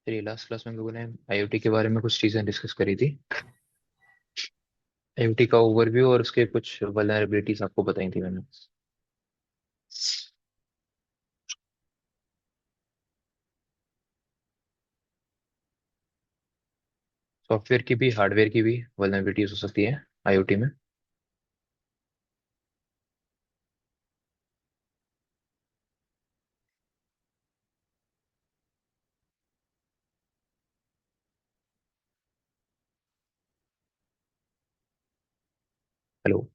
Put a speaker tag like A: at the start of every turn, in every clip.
A: चलिए, last class में हम लोगों ने आईओटी के बारे में कुछ चीज़ें डिस्कस करी थी। आईओटी का ओवरव्यू और उसके कुछ वल्नरेबिलिटीज आपको बताई थी मैंने। सॉफ्टवेयर की भी हार्डवेयर की भी वल्नरेबिलिटीज हो सकती है आईओटी में। हेलो।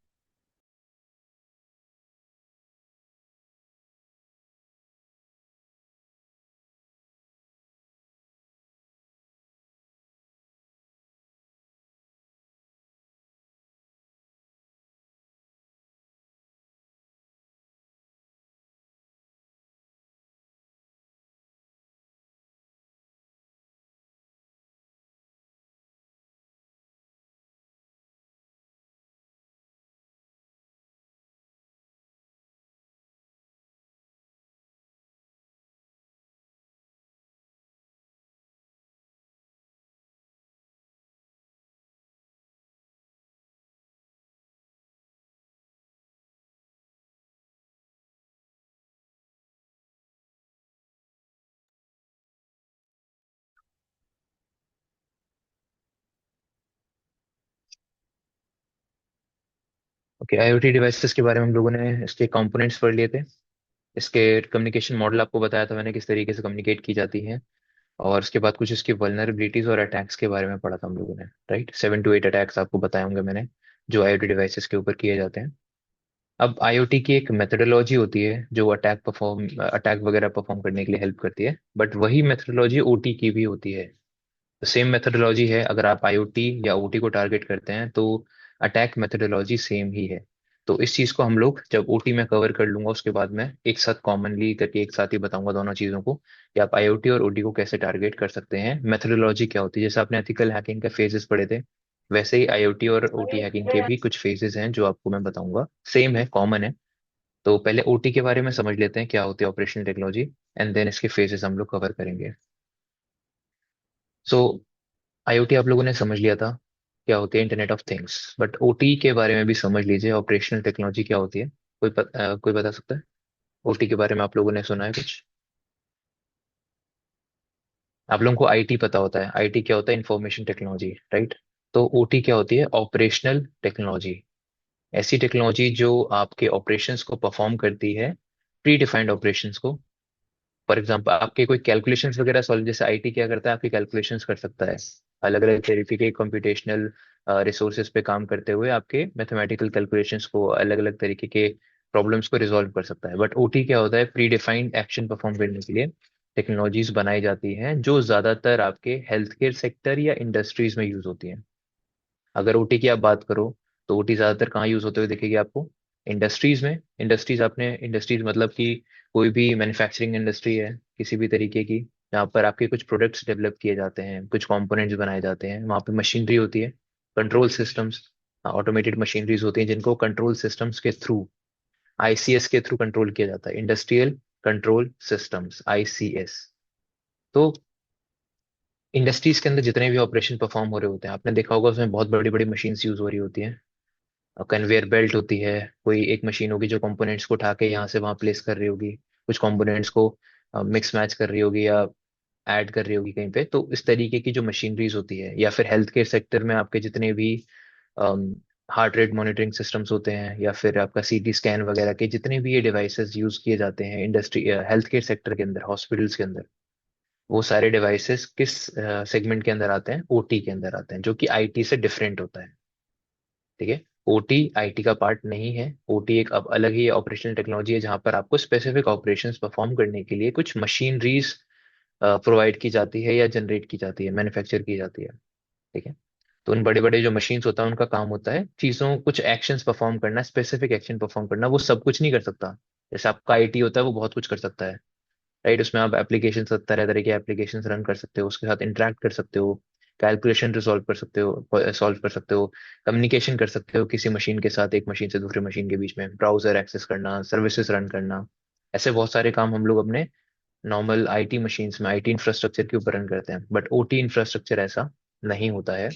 A: ओके, आईओटी डिवाइसेस के बारे में हम लोगों ने इसके कंपोनेंट्स पढ़ लिए थे। इसके कम्युनिकेशन मॉडल आपको बताया था मैंने, किस तरीके से कम्युनिकेट की जाती है। और उसके बाद कुछ इसकी वल्नरेबिलिटीज और अटैक्स के बारे में पढ़ा था हम लोगों ने। राइट, 7 to 8 अटैक्स आपको बताए होंगे मैंने, जो आईओटी डिवाइसेस के ऊपर किए जाते हैं। अब आईओटी की एक मेथोडोलॉजी होती है जो अटैक वगैरह परफॉर्म करने के लिए हेल्प करती है, बट वही मेथोडोलॉजी ओटी की भी होती है। सेम मेथोडोलॉजी है, अगर आप आईओटी या ओटी को टारगेट करते हैं तो अटैक मेथोडोलॉजी सेम ही है। तो इस चीज को हम लोग जब ओटी में कवर कर लूंगा, उसके बाद में एक साथ कॉमनली करके एक साथ ही बताऊंगा दोनों चीजों को, कि आप आईओटी और ओटी को कैसे टारगेट कर सकते हैं, मेथोडोलॉजी क्या होती है। जैसे आपने एथिकल हैकिंग के फेजेस पढ़े थे, वैसे ही आईओटी और ओटी हैकिंग के भी कुछ फेजेस हैं जो आपको मैं बताऊंगा। सेम है, कॉमन है। तो पहले ओटी के बारे में समझ लेते हैं क्या होती है ऑपरेशनल टेक्नोलॉजी, एंड देन इसके फेजेस हम लोग कवर करेंगे। सो आईओटी आप लोगों ने समझ लिया था क्या होती है, internet of things. But OT के बारे में भी समझ लीजिए, ऑपरेशनल टेक्नोलॉजी क्या होती है। कोई बता सकता है? ओटी के बारे में आप लोगों ने सुना है कुछ? आप लोगों को आईटी पता होता है, आईटी क्या होता है, इंफॉर्मेशन टेक्नोलॉजी, राइट। तो ओटी क्या होती है, ऑपरेशनल टेक्नोलॉजी। ऐसी टेक्नोलॉजी जो आपके ऑपरेशंस को परफॉर्म करती है, प्री डिफाइंड ऑपरेशंस को। फॉर एग्जाम्पल, आपके कोई कैलकुलेशंस वगैरह सॉल्व, जैसे आईटी क्या करता है, आपकी कैलकुलेशंस कर सकता है। अलग अलग तरीके के कंप्यूटेशनल रिसोर्सेज पे काम करते हुए आपके मैथमेटिकल कैलकुलेशंस को, अलग अलग तरीके के प्रॉब्लम्स को रिजॉल्व कर सकता है। बट ओटी क्या होता है, प्री डिफाइंड एक्शन परफॉर्म करने के लिए टेक्नोलॉजीज बनाई जाती हैं जो ज्यादातर आपके हेल्थ केयर सेक्टर या इंडस्ट्रीज में यूज होती हैं। अगर ओटी की आप बात करो, तो ओटी ज्यादातर कहाँ यूज होते हुए दिखेगी आपको? इंडस्ट्रीज में। इंडस्ट्रीज मतलब कि कोई भी मैन्युफैक्चरिंग इंडस्ट्री है किसी भी तरीके की, जहाँ पर आपके कुछ प्रोडक्ट्स डेवलप किए जाते हैं, कुछ कंपोनेंट्स बनाए जाते हैं, वहाँ पे मशीनरी होती है, कंट्रोल सिस्टम्स, ऑटोमेटेड मशीनरीज होती हैं जिनको कंट्रोल सिस्टम्स के थ्रू, आईसीएस के थ्रू कंट्रोल किया जाता है, इंडस्ट्रियल कंट्रोल सिस्टम्स, आईसीएस। तो इंडस्ट्रीज के अंदर जितने भी ऑपरेशन परफॉर्म हो रहे होते हैं, आपने देखा होगा उसमें बहुत बड़ी बड़ी मशीन्स यूज हो रही होती हैं। कन्वेयर बेल्ट होती है, कोई एक मशीन होगी जो कंपोनेंट्स को उठा के यहाँ से वहां प्लेस कर रही होगी, कुछ कंपोनेंट्स को मिक्स मैच कर रही होगी या ऐड कर रही होगी कहीं पे। तो इस तरीके की जो मशीनरीज होती है, या फिर हेल्थ केयर सेक्टर में आपके जितने भी हार्ट रेट मॉनिटरिंग सिस्टम्स होते हैं, या फिर आपका सीटी स्कैन वगैरह के जितने भी ये डिवाइसेस यूज किए जाते हैं इंडस्ट्री हेल्थ केयर सेक्टर के अंदर, हॉस्पिटल्स के अंदर, वो सारे डिवाइसेस किस सेगमेंट के अंदर आते हैं? ओटी के अंदर आते हैं, जो कि आईटी से डिफरेंट होता है। ठीक है। ओटी आईटी का पार्ट नहीं है। ओटी एक अब अलग ही ऑपरेशनल टेक्नोलॉजी है, जहां पर आपको स्पेसिफिक ऑपरेशंस परफॉर्म करने के लिए कुछ मशीनरीज प्रोवाइड की जाती है या जनरेट की जाती है, मैन्युफैक्चर की जाती है। ठीक है। तो उन बड़े बड़े जो मशीन्स होता है, उनका काम होता है चीजों, कुछ एक्शंस परफॉर्म करना, स्पेसिफिक एक्शन परफॉर्म करना। वो सब कुछ नहीं कर सकता। जैसे आपका आईटी होता है, वो बहुत कुछ कर सकता है, राइट। उसमें आप एप्लीकेशन, तरह तरह के एप्लीकेशन रन कर सकते हो, उसके साथ इंटरेक्ट कर सकते हो, कैलकुलेशन रिजॉल्व कर सकते हो, सॉल्व कर सकते हो, कम्युनिकेशन कर सकते हो किसी मशीन के साथ, एक मशीन से दूसरे मशीन के बीच में, ब्राउजर एक्सेस करना, सर्विसेज रन करना। ऐसे बहुत सारे काम हम लोग अपने नॉर्मल आईटी मशीन्स में, आईटी इंफ्रास्ट्रक्चर के ऊपर रन करते हैं, बट ओटी इंफ्रास्ट्रक्चर ऐसा नहीं होता है।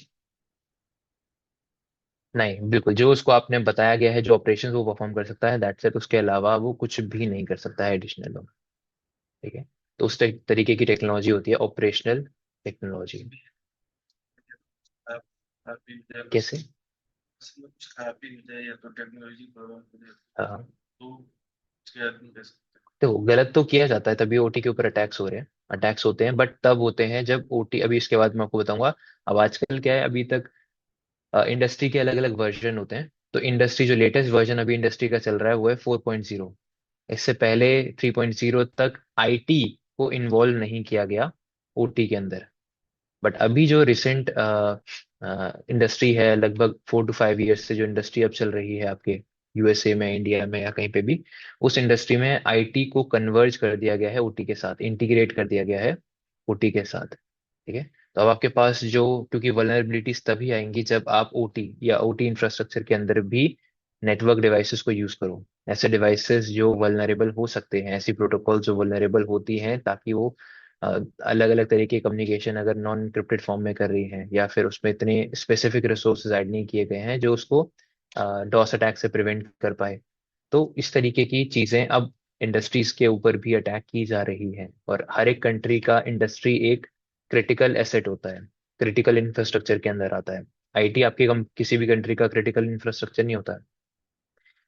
A: नहीं, बिल्कुल जो उसको आपने बताया गया है, जो ऑपरेशन वो परफॉर्म कर सकता है, दैट्स इट। उसके अलावा वो कुछ भी नहीं कर सकता है एडिशनल। ठीक है। तो उस तरीके की टेक्नोलॉजी होती है ऑपरेशनल टेक्नोलॉजी।
B: आप आप भी हो जाए बस,
A: कैसे?
B: बस कुछ खराब भी हो जाए या तो टेक्नोलॉजी प्रॉब्लम हो जाए
A: हाँ,
B: तो उसके बाद नहीं कर सकते।
A: तो गलत तो किया जाता है, तभी ओटी के ऊपर अटैक्स हो रहे हैं। अटैक्स होते हैं बट तब होते हैं जब ओटी, अभी इसके बाद मैं आपको बताऊंगा। अब आजकल क्या है, अभी तक इंडस्ट्री के अलग अलग वर्जन होते हैं। तो इंडस्ट्री जो लेटेस्ट वर्जन अभी इंडस्ट्री का चल रहा है वो है 4.0। इससे पहले 3.0 तक आईटी को इन्वॉल्व नहीं किया गया ओटी के अंदर। बट अभी जो रिसेंट इंडस्ट्री है, लगभग 4 to 5 ईयर्स से जो इंडस्ट्री अब चल रही है आपके यूएसए में, इंडिया में या कहीं पे भी, उस इंडस्ट्री में आईटी को कन्वर्ज कर दिया गया है ओटी के साथ, इंटीग्रेट कर दिया गया है ओटी के साथ। ठीक है। तो अब आपके पास जो, क्योंकि वल्नरेबिलिटीज तभी आएंगी जब आप ओटी या ओटी इंफ्रास्ट्रक्चर के अंदर भी नेटवर्क डिवाइसेस को यूज करो। ऐसे डिवाइसेस जो वल्नरेबल हो सकते हैं, ऐसी प्रोटोकॉल जो वल्नरेबल होती हैं, ताकि वो अलग अलग तरीके की कम्युनिकेशन अगर नॉन एन्क्रिप्टेड फॉर्म में कर रही हैं, या फिर उसमें इतने स्पेसिफिक रिसोर्सेज ऐड नहीं किए गए हैं जो उसको डॉस अटैक से प्रिवेंट कर पाए। तो इस तरीके की चीजें अब इंडस्ट्रीज के ऊपर भी अटैक की जा रही हैं। और हर एक कंट्री का इंडस्ट्री एक क्रिटिकल एसेट होता है, क्रिटिकल इंफ्रास्ट्रक्चर के अंदर आता है। आईटी आपके किसी भी कंट्री का क्रिटिकल इंफ्रास्ट्रक्चर नहीं होता है,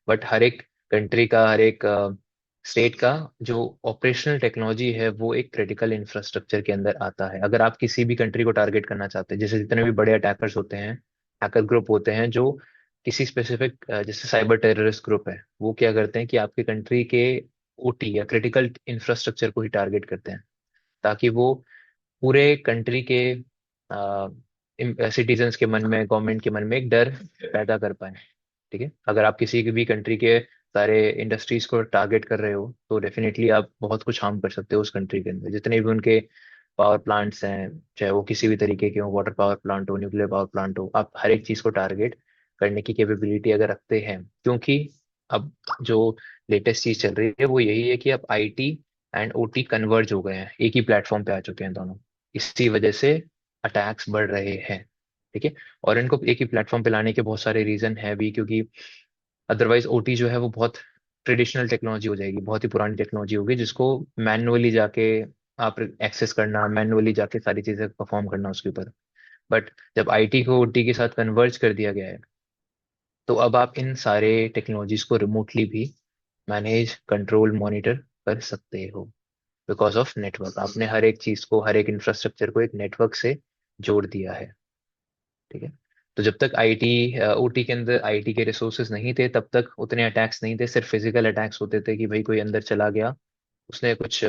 A: बट हर एक कंट्री का, हर एक स्टेट का जो ऑपरेशनल टेक्नोलॉजी है वो एक क्रिटिकल इंफ्रास्ट्रक्चर के अंदर आता है। अगर आप किसी भी कंट्री को टारगेट करना चाहते हैं, जैसे जितने भी बड़े अटैकर्स होते हैं, हैकर ग्रुप होते हैं जो किसी स्पेसिफिक, जैसे साइबर टेररिस्ट ग्रुप है, वो क्या करते हैं कि आपके कंट्री के ओटी या क्रिटिकल इंफ्रास्ट्रक्चर को ही टारगेट करते हैं, ताकि वो पूरे कंट्री के सिटीजन्स के मन में, गवर्नमेंट के मन में एक डर पैदा कर पाए। ठीक है। अगर आप किसी भी कंट्री के सारे इंडस्ट्रीज को टारगेट कर रहे हो, तो डेफिनेटली आप बहुत कुछ हार्म कर सकते हो उस कंट्री के अंदर, जितने भी उनके पावर प्लांट्स हैं, चाहे वो किसी भी तरीके के हो, वाटर पावर प्लांट हो, न्यूक्लियर पावर प्लांट हो, आप हर एक चीज को टारगेट करने की कैपेबिलिटी अगर रखते हैं। क्योंकि अब जो लेटेस्ट चीज चल रही है वो यही है कि अब आईटी एंड ओटी कन्वर्ज हो गए हैं, एक ही प्लेटफॉर्म पे आ चुके हैं दोनों। इसी वजह से अटैक्स बढ़ रहे हैं। ठीक है। और इनको एक ही प्लेटफॉर्म पे लाने के बहुत सारे रीजन है भी, क्योंकि अदरवाइज ओटी जो है वो बहुत ट्रेडिशनल टेक्नोलॉजी हो जाएगी, बहुत ही पुरानी टेक्नोलॉजी होगी, जिसको मैनुअली जाके आप एक्सेस करना, मैनुअली जाके सारी चीजें परफॉर्म करना उसके ऊपर। बट जब आईटी को ओटी के साथ कन्वर्ज कर दिया गया है, तो अब आप इन सारे टेक्नोलॉजीज को रिमोटली भी मैनेज, कंट्रोल, मॉनिटर कर सकते हो। बिकॉज ऑफ नेटवर्क, आपने हर एक चीज को, हर एक इंफ्रास्ट्रक्चर को एक नेटवर्क से जोड़ दिया है। ठीक है। तो जब तक आईटी, ओटी के अंदर आईटी के रिसोर्सेज नहीं थे, तब तक उतने अटैक्स नहीं थे, सिर्फ फिजिकल अटैक्स होते थे कि भाई कोई अंदर चला गया, उसने कुछ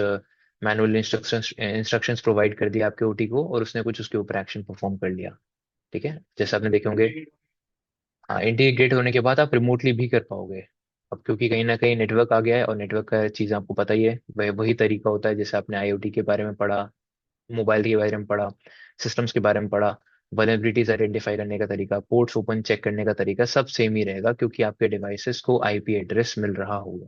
A: मैनुअल इंस्ट्रक्शंस प्रोवाइड कर दिया आपके ओटी को, और उसने कुछ उसके ऊपर एक्शन परफॉर्म कर लिया। ठीक है। जैसे आपने देखे होंगे, हाँ, इंटीग्रेट होने के बाद आप रिमोटली भी कर पाओगे। अब क्योंकि कहीं ना कहीं नेटवर्क आ गया है, और नेटवर्क का चीज़ आपको पता ही है, वह वही तरीका होता है जैसे आपने आईओटी के बारे में पढ़ा, मोबाइल के बारे में पढ़ा, सिस्टम्स के बारे में पढ़ा। वल्नरेबिलिटीज आइडेंटिफाई करने का तरीका, पोर्ट्स ओपन चेक करने का तरीका सब सेम ही रहेगा, क्योंकि आपके डिवाइसेस को आईपी एड्रेस मिल रहा होगा।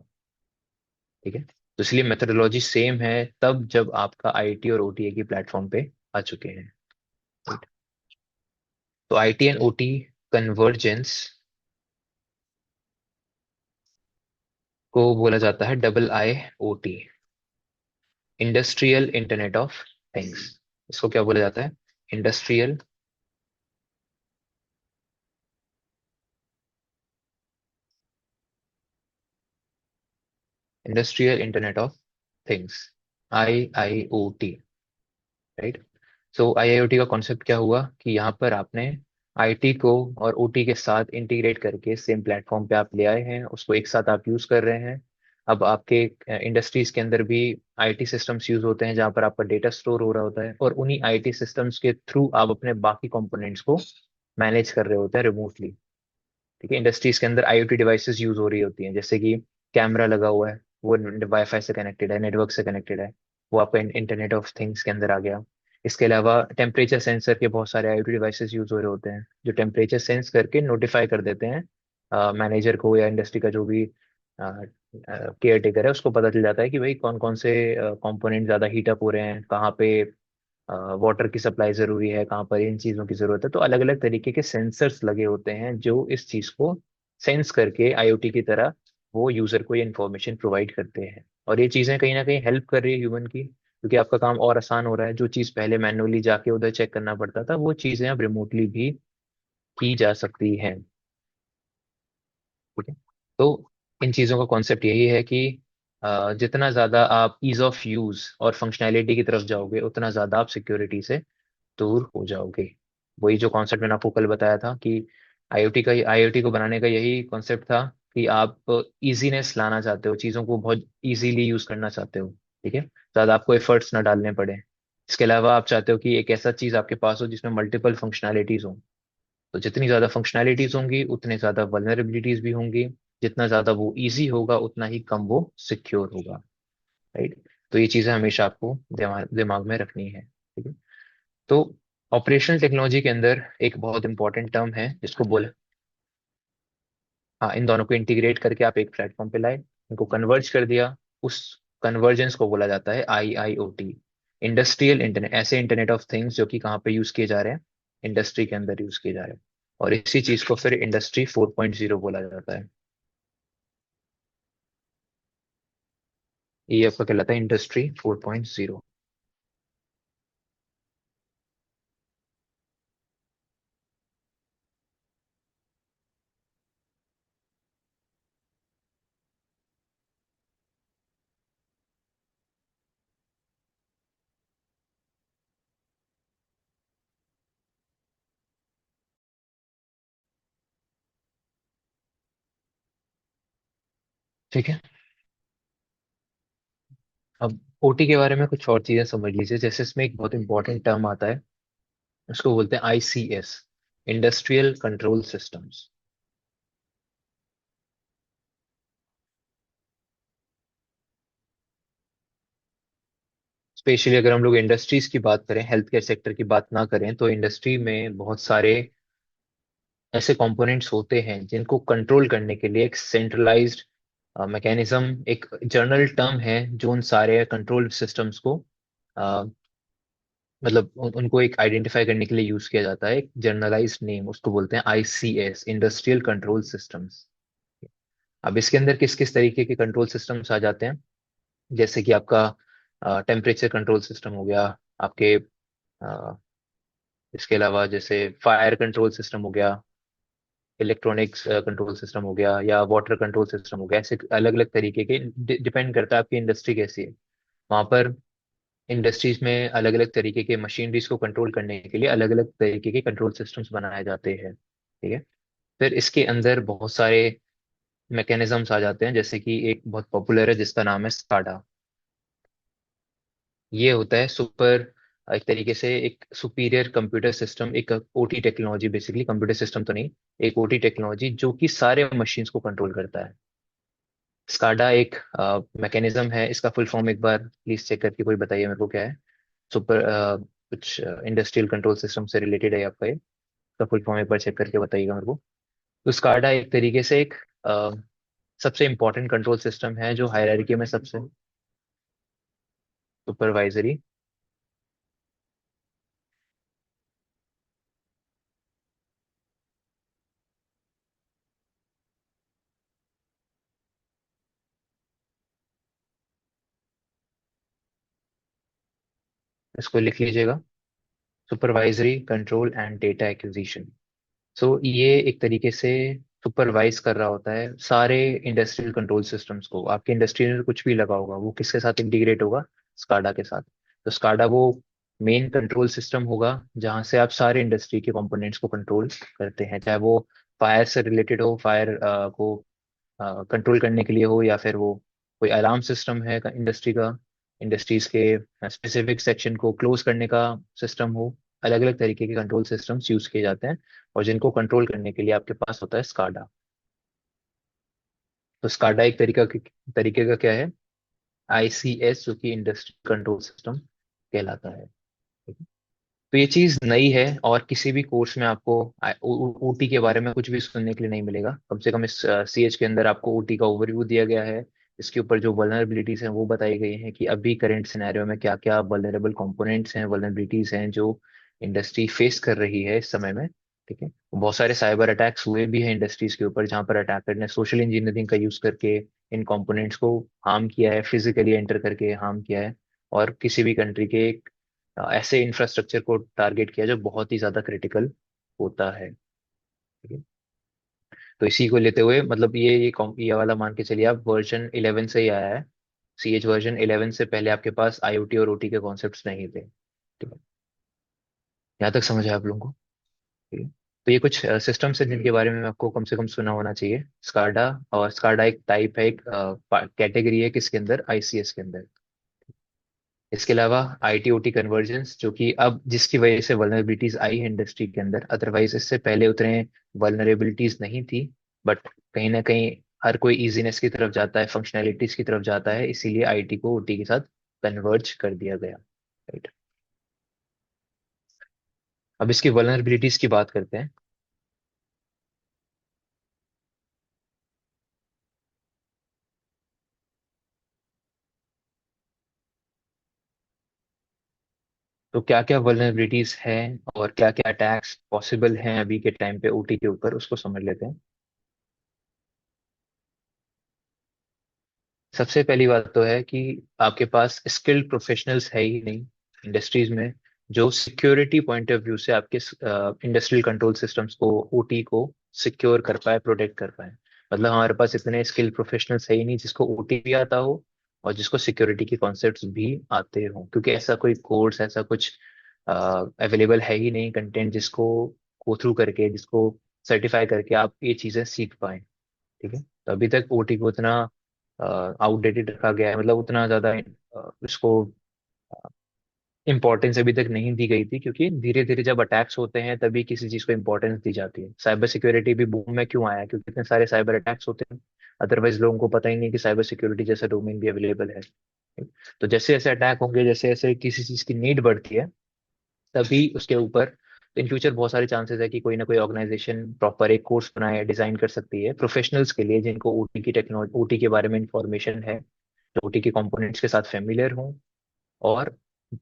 A: ठीक है। तो इसलिए मेथोडोलॉजी सेम है तब जब आपका आईटी और ओटी एक ही प्लेटफॉर्म पे आ चुके हैं। Right? तो आईटी एंड ओटी कन्वर्जेंस को बोला जाता है IIoT, industrial internet of things. इसको क्या बोला जाता है? Industrial industrial internet of things, IIoT। Right. So IIoT का कॉन्सेप्ट क्या हुआ कि यहाँ पर आपने आईटी को और ओटी के साथ इंटीग्रेट करके सेम प्लेटफॉर्म पे आप ले आए हैं, उसको एक साथ आप यूज कर रहे हैं। अब आपके इंडस्ट्रीज के अंदर भी आईटी सिस्टम्स यूज होते हैं, जहाँ पर आपका डेटा स्टोर हो रहा होता है, और उन्हीं आईटी सिस्टम्स के थ्रू आप अपने बाकी कंपोनेंट्स को मैनेज कर रहे होते हैं रिमोटली। ठीक है। इंडस्ट्रीज के अंदर आईओटी डिवाइसेस यूज हो रही होती हैं, जैसे कि कैमरा लगा हुआ है, वो वाईफाई से कनेक्टेड है, नेटवर्क से कनेक्टेड है, वो आपका इंटरनेट ऑफ थिंग्स के अंदर आ गया। इसके अलावा टेम्परेचर सेंसर के बहुत सारे आईओटी डिवाइसेस यूज हो रहे होते हैं, जो टेम्परेचर सेंस करके नोटिफाई कर देते हैं मैनेजर को या इंडस्ट्री का जो भी केयर टेकर है, उसको पता चल जाता है कि भाई कौन कौन से कंपोनेंट ज़्यादा हीट अप हो रहे हैं, कहाँ पे वाटर की सप्लाई ज़रूरी है, कहाँ पर इन चीज़ों की ज़रूरत है। तो अलग अलग तरीके के सेंसर्स लगे होते हैं जो इस चीज़ को सेंस करके आईओटी की तरह वो यूज़र को ये इन्फॉर्मेशन प्रोवाइड करते हैं। और ये चीज़ें कहीं ना कहीं हेल्प कर रही है ह्यूमन की, क्योंकि आपका काम और आसान हो रहा है। जो चीज़ पहले मैनुअली जाके उधर चेक करना पड़ता था, वो चीज़ें अब रिमोटली भी की जा सकती हैं। ठीक है। तो इन चीज़ों का कॉन्सेप्ट यही है कि जितना ज़्यादा आप ईज ऑफ यूज़ और फंक्शनैलिटी की तरफ जाओगे, उतना ज़्यादा आप सिक्योरिटी से दूर हो जाओगे। वही जो कॉन्सेप्ट मैंने आपको कल बताया था कि आईओटी को बनाने का यही कॉन्सेप्ट था कि आप इजीनेस लाना चाहते हो, चीज़ों को बहुत इजीली यूज़ करना चाहते हो। ठीक है, ज़्यादा आपको एफर्ट्स ना डालने पड़े। इसके अलावा आप चाहते हो कि एक ऐसा चीज़ आपके पास हो जिसमें मल्टीपल फंक्शनैलिटीज़ हो। तो जितनी ज़्यादा फंक्शनैलिटीज़ होंगी, उतने ज़्यादा वल्नरेबिलिटीज़ भी होंगी। जितना ज़्यादा वो इजी होगा, उतना ही कम वो सिक्योर होगा। राइट। तो ये चीज़ें हमेशा आपको दिमाग दिमाग में रखनी है। ठीक है। तो ऑपरेशनल टेक्नोलॉजी के अंदर एक बहुत इंपॉर्टेंट टर्म है जिसको बोले, हाँ, इन दोनों को इंटीग्रेट करके आप एक प्लेटफॉर्म पे लाए, इनको कन्वर्ज कर दिया। उस कन्वर्जेंस को बोला जाता है आईआईओटी, इंडस्ट्रियल इंटरनेट। ऐसे इंटरनेट ऑफ थिंग्स जो कि कहाँ पे यूज किए जा रहे हैं, इंडस्ट्री के अंदर यूज किए जा रहे हैं। और इसी चीज को फिर इंडस्ट्री 4.0 बोला जाता है। ये आपका कहलाता है इंडस्ट्री 4.0। ठीक है। अब ओटी के बारे में कुछ और चीजें समझ लीजिए। जैसे इसमें एक बहुत इंपॉर्टेंट टर्म आता है, उसको बोलते हैं ICS, industrial control systems. Specially अगर हम लोग इंडस्ट्रीज की बात करें, हेल्थ केयर सेक्टर की बात ना करें, तो इंडस्ट्री में बहुत सारे ऐसे कंपोनेंट्स होते हैं जिनको कंट्रोल करने के लिए एक सेंट्रलाइज्ड मैकेनिज्म, एक जर्नल टर्म है जो उन सारे कंट्रोल सिस्टम्स को अ, मतलब उनको एक आइडेंटिफाई करने के लिए यूज किया जाता है। एक जर्नलाइज्ड नेम, उसको बोलते हैं आईसीएस, इंडस्ट्रियल कंट्रोल सिस्टम्स। अब इसके अंदर किस किस तरीके के कंट्रोल सिस्टम्स आ जाते हैं, जैसे कि आपका टेम्परेचर कंट्रोल सिस्टम हो गया, आपके इसके अलावा जैसे फायर कंट्रोल सिस्टम हो गया, इलेक्ट्रॉनिक्स कंट्रोल सिस्टम हो गया, या वाटर कंट्रोल सिस्टम हो गया। ऐसे अलग अलग तरीके के, डिपेंड करता है आपकी इंडस्ट्री कैसी है। वहां पर इंडस्ट्रीज में अलग अलग तरीके के मशीनरीज को कंट्रोल करने के लिए अलग अलग तरीके के कंट्रोल सिस्टम्स बनाए जाते हैं। ठीक है। फिर इसके अंदर बहुत सारे मैकेनिज्म्स आ जाते हैं, जैसे कि एक बहुत पॉपुलर है जिसका नाम है स्काडा। ये होता है सुपर, एक तरीके से एक सुपीरियर कंप्यूटर सिस्टम, एक OT technology, basically computer system तो नहीं, एक ओटी टेक्नोलॉजी जो कि सारे मशीन्स को कंट्रोल करता है। स्काडा एक मैकेनिज्म है। इसका फुल फॉर्म एक बार प्लीज चेक करके कोई बताइए मेरे को क्या है। सुपर कुछ इंडस्ट्रियल कंट्रोल सिस्टम से रिलेटेड है आपका ये। इसका फुल फॉर्म एक बार चेक करके बताइएगा मेरे को। तो स्काडा एक तरीके से एक सबसे इंपॉर्टेंट कंट्रोल सिस्टम है जो हायरार्की में सबसे सुपरवाइजरी। इसको लिख लीजिएगा, supervisory control and data acquisition. So ये एक तरीके से सुपरवाइज कर रहा होता है सारे इंडस्ट्रियल कंट्रोल सिस्टम्स को। आपके इंडस्ट्री में कुछ भी लगा होगा, वो किसके साथ इंटीग्रेट होगा, स्काडा के साथ। तो स्काडा वो मेन कंट्रोल सिस्टम होगा जहां से आप सारे इंडस्ट्री के कंपोनेंट्स को कंट्रोल करते हैं, चाहे वो फायर से रिलेटेड हो, फायर को कंट्रोल करने के लिए हो, या फिर वो कोई अलार्म सिस्टम है इंडस्ट्री का, इंडस्ट्रीज के स्पेसिफिक सेक्शन को क्लोज करने का सिस्टम हो। अलग अलग तरीके के कंट्रोल सिस्टम्स यूज किए जाते हैं, और जिनको कंट्रोल करने के लिए आपके पास होता है स्काडा। तो स्काडा एक तरीके का क्या है, आईसीएस, जो कि इंडस्ट्री कंट्रोल सिस्टम कहलाता है। ठीक है? तो ये चीज नई है और किसी भी कोर्स में आपको ओटी के बारे में कुछ भी सुनने के लिए नहीं मिलेगा। कम से कम इस सीएच के अंदर आपको ओटी का ओवरव्यू दिया गया है। इसके ऊपर जो वल्नरेबिलिटीज हैं वो बताई गई हैं कि अभी करंट सिनेरियो में क्या क्या वल्नरेबल कंपोनेंट्स हैं, वल्नरेबिलिटीज हैं जो इंडस्ट्री फेस कर रही है इस समय में। ठीक है, बहुत सारे साइबर अटैक्स हुए भी हैं इंडस्ट्रीज के ऊपर, जहां पर अटैकर ने सोशल इंजीनियरिंग का यूज करके इन कंपोनेंट्स को हार्म किया है, फिजिकली एंटर करके हार्म किया है, और किसी भी कंट्री के ऐसे इंफ्रास्ट्रक्चर को टारगेट किया जो बहुत ही ज्यादा क्रिटिकल होता है। ठीक है, तो इसी को लेते हुए मतलब ये वाला मान के चलिए आप वर्जन 11 से ही आया है। सीएच वर्जन 11 से पहले आपके पास आईओटी और ओटी के कॉन्सेप्ट्स नहीं थे। ठीक है, यहाँ तक समझ है आप लोगों को? ठीक है, तो ये कुछ सिस्टम्स हैं जिनके बारे में आपको कम से कम सुना होना चाहिए। स्काडा, और स्काडा एक टाइप है, एक कैटेगरी है किसके अंदर, आईसीएस के अंदर। इसके अलावा आईटी ओटी कन्वर्जेंस, जो कि अब जिसकी वजह से वल्नरेबिलिटीज आई है इंडस्ट्री के अंदर, अदरवाइज इससे पहले उतने वल्नरेबिलिटीज नहीं थी। बट कहीं ना कहीं हर कोई इजीनेस की तरफ जाता है, फंक्शनैलिटीज की तरफ जाता है, इसीलिए आईटी को ओटी के साथ कन्वर्ज कर दिया गया। राइट, अब इसकी वल्नरेबिलिटीज की बात करते हैं। तो क्या क्या वल्नरेबिलिटीज हैं और क्या क्या अटैक्स पॉसिबल हैं अभी के टाइम पे ओटी के ऊपर, उसको समझ लेते हैं। सबसे पहली बात तो है कि आपके पास स्किल्ड प्रोफेशनल्स है ही नहीं इंडस्ट्रीज में, जो सिक्योरिटी पॉइंट ऑफ व्यू से आपके इंडस्ट्रियल कंट्रोल सिस्टम्स को, ओटी को सिक्योर कर पाए, प्रोटेक्ट कर पाए। मतलब हमारे पास इतने स्किल्ड प्रोफेशनल्स है ही नहीं जिसको ओटी भी आता हो और जिसको सिक्योरिटी के कॉन्सेप्ट्स भी आते हो, क्योंकि ऐसा कोई कोर्स, ऐसा कुछ अवेलेबल है ही नहीं कंटेंट जिसको गो थ्रू करके, जिसको सर्टिफाई करके आप ये चीजें सीख पाए। ठीक है, तो अभी तक ओटी को उतना आउटडेटेड रखा गया है, मतलब उतना ज्यादा इसको इम्पोर्टेंस अभी तक नहीं दी गई थी, क्योंकि धीरे धीरे जब अटैक्स होते हैं तभी किसी चीज को इम्पोर्टेंस दी जाती है। साइबर सिक्योरिटी भी बूम में क्यों आया, क्योंकि इतने सारे साइबर अटैक्स होते हैं। अदरवाइज लोगों को पता ही नहीं कि साइबर सिक्योरिटी जैसा डोमेन भी अवेलेबल है। तो जैसे जैसे अटैक होंगे, जैसे जैसे किसी चीज की नीड बढ़ती है, तभी उसके ऊपर इन फ्यूचर बहुत सारे चांसेस है कि कोई ना कोई ऑर्गेनाइजेशन प्रॉपर एक कोर्स बनाए, डिजाइन कर सकती है प्रोफेशनल्स के लिए, जिनको ओटी की टेक्नोलॉजी, ओटी के बारे में इंफॉर्मेशन है, जो ओटी के कंपोनेंट्स के साथ फेमिलियर हों, और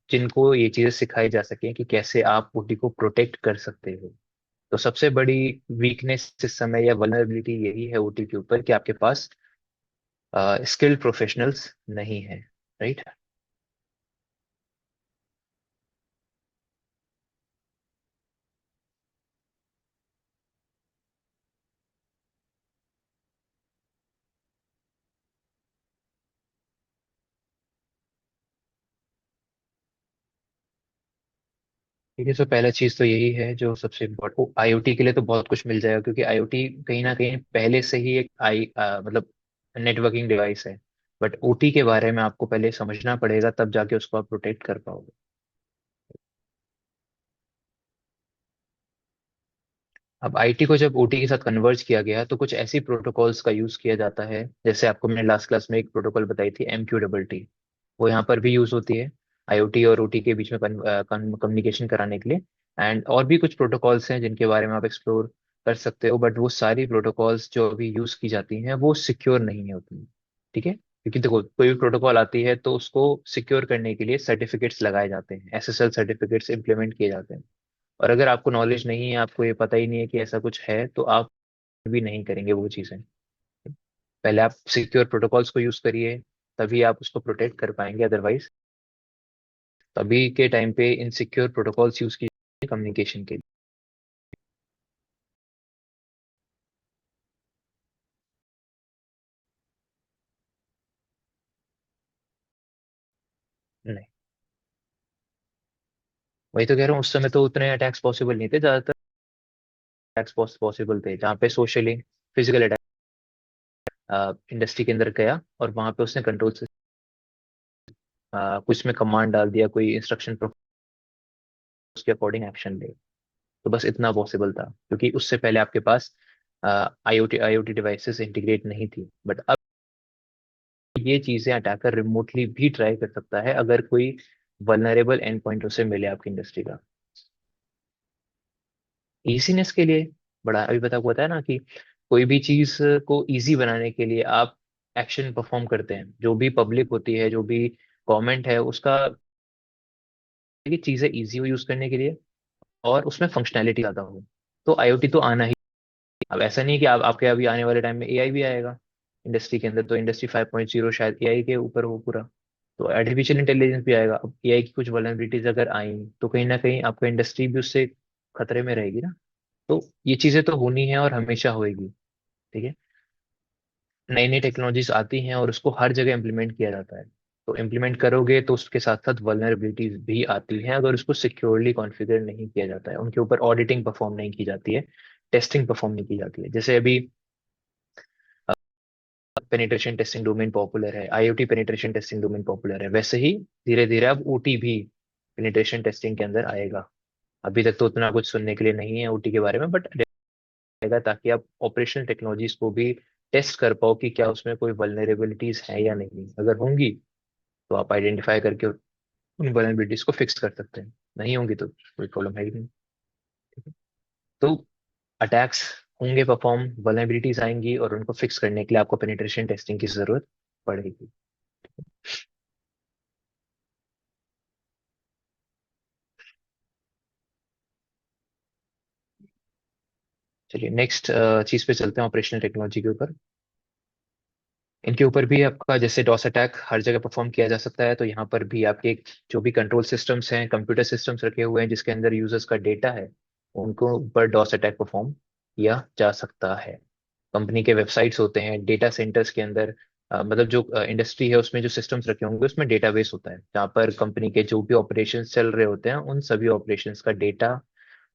A: जिनको ये चीजें सिखाई जा सके कि कैसे आप ओटी को प्रोटेक्ट कर सकते हो। तो सबसे बड़ी वीकनेस इस समय या वल्नरेबिलिटी यही है ओटी के ऊपर, कि आपके पास स्किल्ड प्रोफेशनल्स नहीं है। राइट, ठीक है। तो पहला चीज तो यही है जो सबसे इम्पोर्टेंट, आईओटी के लिए तो बहुत कुछ मिल जाएगा, क्योंकि आईओटी कहीं ना कहीं पहले से ही एक मतलब नेटवर्किंग डिवाइस है। बट ओटी के बारे में आपको पहले समझना पड़ेगा, तब जाके उसको आप प्रोटेक्ट कर पाओगे। अब आईटी को जब ओटी के साथ कन्वर्ज किया गया तो कुछ ऐसी प्रोटोकॉल्स का यूज किया जाता है, जैसे आपको मैंने लास्ट क्लास में एक प्रोटोकॉल बताई थी, MQTT। वो यहाँ पर भी यूज होती है आईओटी और ओटी के बीच में कम्युनिकेशन कराने के लिए। एंड और भी कुछ प्रोटोकॉल्स हैं जिनके बारे में आप एक्सप्लोर कर सकते हो, बट वो सारी प्रोटोकॉल्स जो अभी यूज की जाती हैं वो सिक्योर नहीं होती। ठीक है, क्योंकि देखो कोई भी प्रोटोकॉल आती है तो उसको सिक्योर करने के लिए सर्टिफिकेट्स लगाए जाते हैं, SSL सर्टिफिकेट्स इंप्लीमेंट किए जाते हैं। और अगर आपको नॉलेज नहीं है, आपको ये पता ही नहीं है कि ऐसा कुछ है, तो आप भी नहीं करेंगे वो चीजें। पहले आप सिक्योर प्रोटोकॉल्स को यूज करिए, तभी आप उसको प्रोटेक्ट कर पाएंगे। अदरवाइज अभी के टाइम पे इनसिक्योर प्रोटोकॉल्स यूज कीजिए कम्युनिकेशन के लिए। नहीं, वही तो कह रहा हूँ, उस समय तो उतने अटैक्स पॉसिबल नहीं थे, ज्यादातर अटैक्स पॉसिबल थे जहाँ पे सोशली फिजिकल अटैक इंडस्ट्री के अंदर गया और वहां पे उसने कंट्रोल से कुछ में कमांड डाल दिया, कोई इंस्ट्रक्शन, उसके अकॉर्डिंग एक्शन ले। तो बस इतना पॉसिबल था, क्योंकि उससे पहले आपके पास आईओटी डिवाइसेस इंटीग्रेट नहीं थी। बट अब ये चीजें अटैकर रिमोटली भी ट्राई कर सकता है, अगर कोई वल्नरेबल एंड पॉइंट उसे मिले आपकी इंडस्ट्री का। इजीनेस के लिए, बड़ा अभी पता को बताया ना कि कोई भी चीज को इजी बनाने के लिए आप एक्शन परफॉर्म करते हैं। जो भी पब्लिक होती है, जो भी गवर्नमेंट है, उसका कि चीजें इजी हो यूज करने के लिए और उसमें फंक्शनैलिटी ज्यादा हो। तो आईओटी तो आना ही। अब ऐसा नहीं है कि आप आपके अभी आने वाले टाइम में एआई भी आएगा इंडस्ट्री के अंदर, तो इंडस्ट्री 5.0 शायद एआई के ऊपर हो पूरा। तो आर्टिफिशियल इंटेलिजेंस भी आएगा। अब एआई की कुछ वल्नरेबिलिटीज अगर आई तो कहीं ना कहीं आपका इंडस्ट्री भी उससे खतरे में रहेगी ना। तो ये चीजें तो होनी है और हमेशा होएगी। ठीक है। नई नई टेक्नोलॉजीज आती हैं और उसको हर जगह इम्प्लीमेंट किया जाता है। तो इम्प्लीमेंट करोगे तो उसके साथ साथ वल्नरेबिलिटीज भी आती हैं अगर उसको सिक्योरली कॉन्फ़िगर नहीं किया जाता है, उनके ऊपर ऑडिटिंग परफॉर्म नहीं की जाती है, टेस्टिंग परफॉर्म नहीं की जाती है। जैसे अभी पेनिट्रेशन टेस्टिंग डोमेन पॉपुलर है, IoT penetration testing domain popular है, वैसे ही धीरे धीरे अब ओटी भी पेनिट्रेशन टेस्टिंग के अंदर आएगा। अभी तक तो उतना कुछ सुनने के लिए नहीं है ओटी के बारे में, बट आएगा ताकि आप ऑपरेशनल टेक्नोलॉजीज को भी टेस्ट कर पाओ कि क्या उसमें कोई वल्नरेबिलिटीज है या नहीं। अगर होंगी तो आप आइडेंटिफाई करके उन वल्नरेबिलिटीज को फिक्स कर सकते हैं, नहीं होंगी तो कोई प्रॉब्लम है ही नहीं। ठीक है? तो अटैक्स होंगे परफॉर्म, वल्नरेबिलिटीज आएंगी और उनको फिक्स करने के लिए आपको पेनिट्रेशन टेस्टिंग की जरूरत पड़ेगी। चलिए नेक्स्ट चीज पे चलते हैं, ऑपरेशनल टेक्नोलॉजी के ऊपर। इनके ऊपर भी आपका जैसे डॉस अटैक हर जगह परफॉर्म किया जा सकता है, तो यहाँ पर भी आपके जो भी कंट्रोल सिस्टम्स हैं, कंप्यूटर सिस्टम्स रखे हुए हैं जिसके अंदर यूजर्स का डेटा है, उनको ऊपर डॉस अटैक परफॉर्म किया जा सकता है। कंपनी के वेबसाइट्स होते हैं, डेटा सेंटर्स के अंदर मतलब जो इंडस्ट्री है उसमें जो सिस्टम्स रखे होंगे उसमें डेटाबेस होता है जहाँ पर कंपनी के जो भी ऑपरेशंस चल रहे होते हैं उन सभी ऑपरेशंस का डेटा,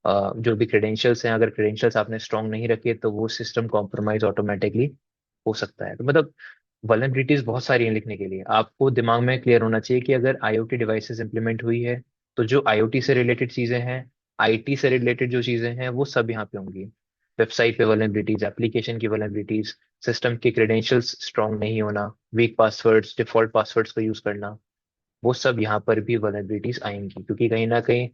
A: जो भी क्रेडेंशियल्स हैं, अगर क्रेडेंशियल्स आपने स्ट्रांग नहीं रखे तो वो सिस्टम कॉम्प्रोमाइज ऑटोमेटिकली हो सकता है। तो मतलब वल्नरेबिलिटीज बहुत सारी हैं लिखने के लिए, आपको दिमाग में क्लियर होना चाहिए कि अगर आईओटी डिवाइसेस इंप्लीमेंट हुई है तो जो आईओटी से रिलेटेड चीजें हैं, आईटी से रिलेटेड जो चीजें हैं वो सब यहाँ पे होंगी। वेबसाइट पे वल्नरेबिलिटीज, एप्लीकेशन की वल्नरेबिलिटीज, सिस्टम के क्रेडेंशियल्स स्ट्रांग नहीं होना, वीक पासवर्ड्स, डिफॉल्ट पासवर्ड्स का यूज करना, वो सब यहाँ पर भी वल्नरेबिलिटीज आएंगी। क्योंकि कहीं ना कहीं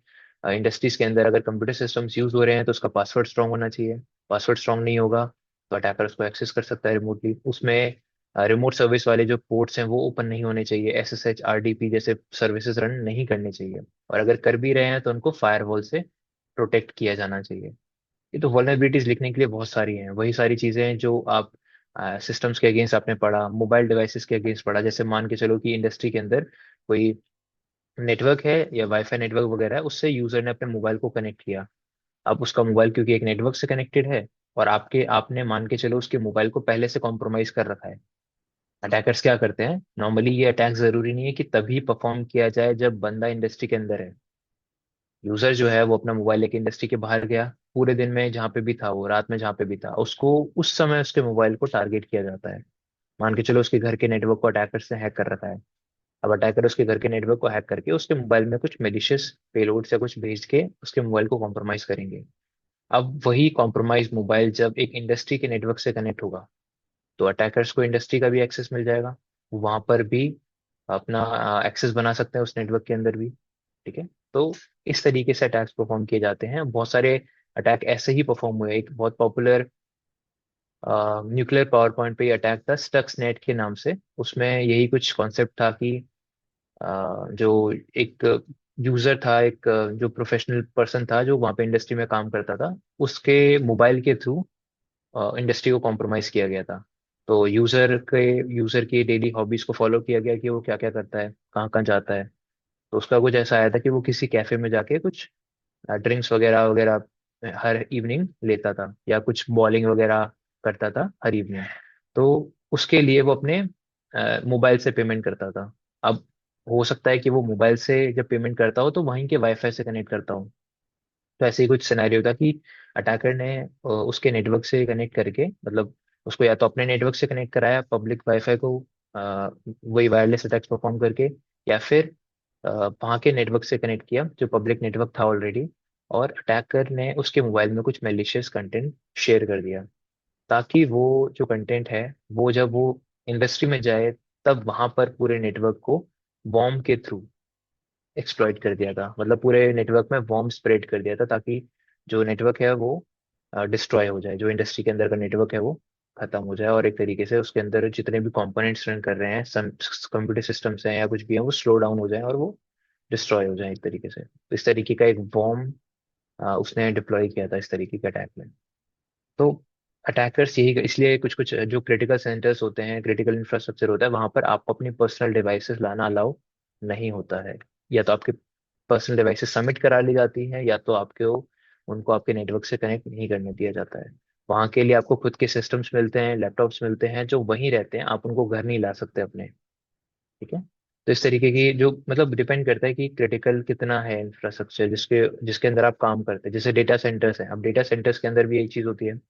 A: इंडस्ट्रीज के अंदर अगर कंप्यूटर सिस्टम्स यूज हो रहे हैं तो उसका पासवर्ड स्ट्रांग होना चाहिए। पासवर्ड स्ट्रांग नहीं होगा तो अटैकर उसको एक्सेस कर सकता है रिमोटली। उसमें रिमोट सर्विस वाले जो पोर्ट्स हैं वो ओपन नहीं होने चाहिए, एसएसएच आरडीपी जैसे सर्विसेज रन नहीं करने चाहिए, और अगर कर भी रहे हैं तो उनको फायरवॉल से प्रोटेक्ट किया जाना चाहिए। ये तो वल्नरेबिलिटीज लिखने के लिए बहुत सारी हैं, वही सारी चीजें हैं जो आप सिस्टम्स के अगेंस्ट आपने पढ़ा, मोबाइल डिवाइसेस के अगेंस्ट पढ़ा। जैसे मान के चलो कि इंडस्ट्री के अंदर कोई नेटवर्क है या वाईफाई नेटवर्क वगैरह है, उससे यूजर ने अपने मोबाइल को कनेक्ट किया। अब उसका मोबाइल क्योंकि एक नेटवर्क से कनेक्टेड है और आपने मान के चलो उसके मोबाइल को पहले से कॉम्प्रोमाइज कर रखा है। अटैकर्स क्या करते हैं नॉर्मली, ये अटैक जरूरी नहीं है कि तभी परफॉर्म किया जाए जब बंदा इंडस्ट्री के अंदर है। यूजर जो है वो अपना मोबाइल लेके इंडस्ट्री के बाहर गया, पूरे दिन में जहाँ पे भी था, वो रात में जहाँ पे भी था, उसको उस समय उसके मोबाइल को टारगेट किया जाता है। मान के चलो उसके घर के नेटवर्क को अटैकर्स ने हैक कर रखा है। अब अटैकर उसके घर के नेटवर्क को हैक करके उसके मोबाइल में कुछ मेलिशियस पेलोड या कुछ भेज के उसके मोबाइल को कॉम्प्रोमाइज करेंगे। अब वही कॉम्प्रोमाइज मोबाइल जब एक इंडस्ट्री के नेटवर्क से कनेक्ट होगा तो अटैकर्स को इंडस्ट्री का भी एक्सेस मिल जाएगा, वहां पर भी अपना एक्सेस बना सकते हैं उस नेटवर्क के अंदर भी। ठीक है। तो इस तरीके से अटैक्स परफॉर्म किए जाते हैं। बहुत सारे अटैक ऐसे ही परफॉर्म हुए। एक बहुत पॉपुलर न्यूक्लियर पावर पॉइंट पे अटैक था स्टक्स नेट के नाम से। उसमें यही कुछ कॉन्सेप्ट था कि जो एक यूजर था, एक जो प्रोफेशनल पर्सन था जो वहाँ पे इंडस्ट्री में काम करता था, उसके मोबाइल के थ्रू इंडस्ट्री को कॉम्प्रोमाइज किया गया था। तो यूजर की डेली हॉबीज को फॉलो किया गया कि वो क्या क्या करता है, कहाँ कहाँ जाता है। तो उसका कुछ ऐसा आया था कि वो किसी कैफे में जाके कुछ ड्रिंक्स वगैरह वगैरह हर इवनिंग लेता था, या कुछ बॉलिंग वगैरह करता था हर इवनिंग। तो उसके लिए वो अपने मोबाइल से पेमेंट करता था। अब हो सकता है कि वो मोबाइल से जब पेमेंट करता हो तो वहीं के वाईफाई से कनेक्ट करता हो। तो ऐसे ही कुछ सिनेरियो था कि अटैकर ने उसके नेटवर्क से कनेक्ट करके, मतलब उसको या तो अपने नेटवर्क से कनेक्ट कराया पब्लिक वाईफाई को, वही वायरलेस अटैक्स परफॉर्म करके, या फिर वहाँ के नेटवर्क से कनेक्ट किया जो पब्लिक नेटवर्क था ऑलरेडी, और अटैकर ने उसके मोबाइल में कुछ मेलिशियस कंटेंट शेयर कर दिया, ताकि वो जो कंटेंट है वो जब वो इंडस्ट्री में जाए तब वहां पर पूरे नेटवर्क को वॉर्म के थ्रू एक्सप्लॉइट कर दिया था। मतलब पूरे नेटवर्क में वॉर्म स्प्रेड कर दिया था ताकि जो नेटवर्क है वो डिस्ट्रॉय हो जाए, जो इंडस्ट्री के अंदर का नेटवर्क है वो खत्म हो जाए, और एक तरीके से उसके अंदर जितने भी कंपोनेंट्स रन कर रहे हैं, कंप्यूटर सिस्टम्स हैं या कुछ भी है, वो स्लो डाउन हो जाए और वो डिस्ट्रॉय हो जाए एक तरीके से। तो इस तरीके का एक बॉम्ब उसने डिप्लॉय किया था इस तरीके के अटैक में। तो अटैकर्स यही इसलिए कुछ कुछ जो क्रिटिकल सेंटर्स होते हैं, क्रिटिकल इंफ्रास्ट्रक्चर होता है, वहां पर आपको अपनी पर्सनल डिवाइसेस लाना अलाउ नहीं होता है। या तो आपके पर्सनल डिवाइसेस सबमिट करा ली जाती है, या तो आपको उनको आपके नेटवर्क से कनेक्ट नहीं करने दिया जाता है। वहां के लिए आपको खुद के सिस्टम्स मिलते हैं, लैपटॉप्स मिलते हैं जो वहीं रहते हैं, आप उनको घर नहीं ला सकते अपने। ठीक है। तो इस तरीके की जो मतलब डिपेंड करता है कि क्रिटिकल कितना है इंफ्रास्ट्रक्चर जिसके जिसके अंदर आप काम करते हैं। जैसे डेटा सेंटर्स हैं, अब डेटा सेंटर्स के अंदर भी यही चीज होती है,